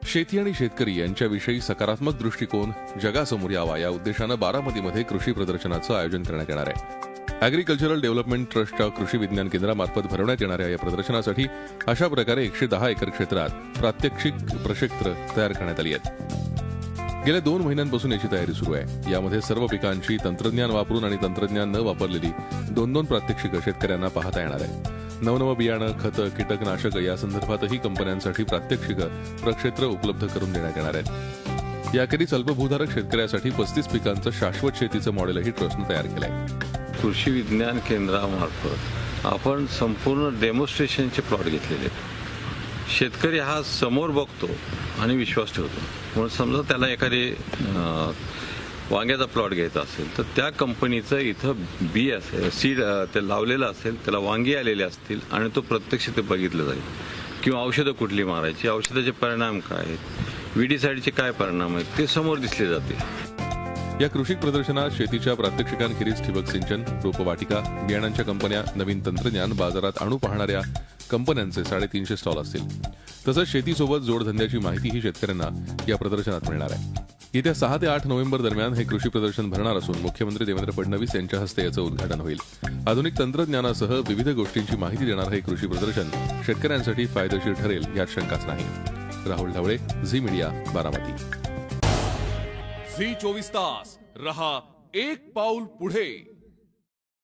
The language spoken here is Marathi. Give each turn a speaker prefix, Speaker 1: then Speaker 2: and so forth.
Speaker 1: शेती आणि शेतकरी यांच्याविषयी सकारात्मक दृष्टिकोन जगासमोर यावा या उद्देशानं बारामतीमध्ये कृषी प्रदर्शनाचं आयोजन करण्यात येणार आहे. अॅग्रिकल्चरल डेव्हलपमेंट ट्रस्टच्या कृषी विज्ञान केंद्रामार्फत भरवण्यात येणाऱ्या या प्रदर्शनासाठी अशा प्रकारे 110 एकर क्षेत्रात प्रात्यक्षिक प्रक्षेत्र तयार करण्यात आली आहेत. गेल्या 2 महिन्यांपासून याची तयारी सुरू आहे. यामध्ये सर्व पिकांची तंत्रज्ञान वापरून आणि तंत्रज्ञान न वापरलेली 2 प्रात्यक्षिकं शेतकऱ्यांना पाहता येणार आहे. नवनवं बियाणं, खतं, कीटकनाशक या संदर्भातही कंपन्यांसाठी प्रात्यक्षिकं प्रक्षेत्र उपलब्ध करून देण्यात येणार आहेत. याखेरीज अल्पभूधारक शेतकऱ्यासाठी 35 पिकांचं शाश्वत शेतीचं मॉडेलही ट्रस्टनं तयार केलं आहे.
Speaker 2: कृषी विज्ञान केंद्रामार्फत आपण संपूर्ण डेमॉन्स्ट्रेशनचे प्लॉट घेतलेले आहेत. शेतकरी हा समोर बघतो आणि विश्वास ठेवतो. म्हणून समजा त्याला एखादी वांग्याचा प्लॉट घ्यायचा असेल तर त्या कंपनीचं इथं बी असेल, सीड ते लावलेलं असेल, त्याला वांगी आलेले असतील आणि तो प्रत्यक्ष ते बघितलं जाईल. किंवा औषधं कुठली मारायची, औषधाचे परिणाम काय आहेत, विडीसाईडचे काय परिणाम आहेत ते समोर दिसले जाते.
Speaker 1: या कृषी प्रदर्शनात शेतीच्या प्रात्यक्षिकांखेरीज ठिबक सिंचन, रोपवाटिका, बियाणांच्या कंपन्या, नवीन तंत्रज्ञान, बाजारात आणू पाहणाऱ्या कंपन्यांचे 350 स्टॉल असतील. तसंच शेतीसोबत जोडधंद्याची माहितीही शेतकऱ्यांना या प्रदर्शनात मिळणार आहे. येत्या 6 ते 8 नोव्हेंबर दरम्यान हे कृषी प्रदर्शन भरणार असून मुख्यमंत्री देवेंद्र फडणवीस यांच्या हस्ते याचं उद्घाटन होईल. आधुनिक तंत्रज्ञानासह विविध गोष्टींची माहिती देणारं हे कृषी प्रदर्शन शेतकऱ्यांसाठी फायदेशीर ठरेल यात शंकाच नाही. Rahul Dhawale, Zee media, Baramati.
Speaker 3: Zee 24 तास रहा एक पाऊल पुढे.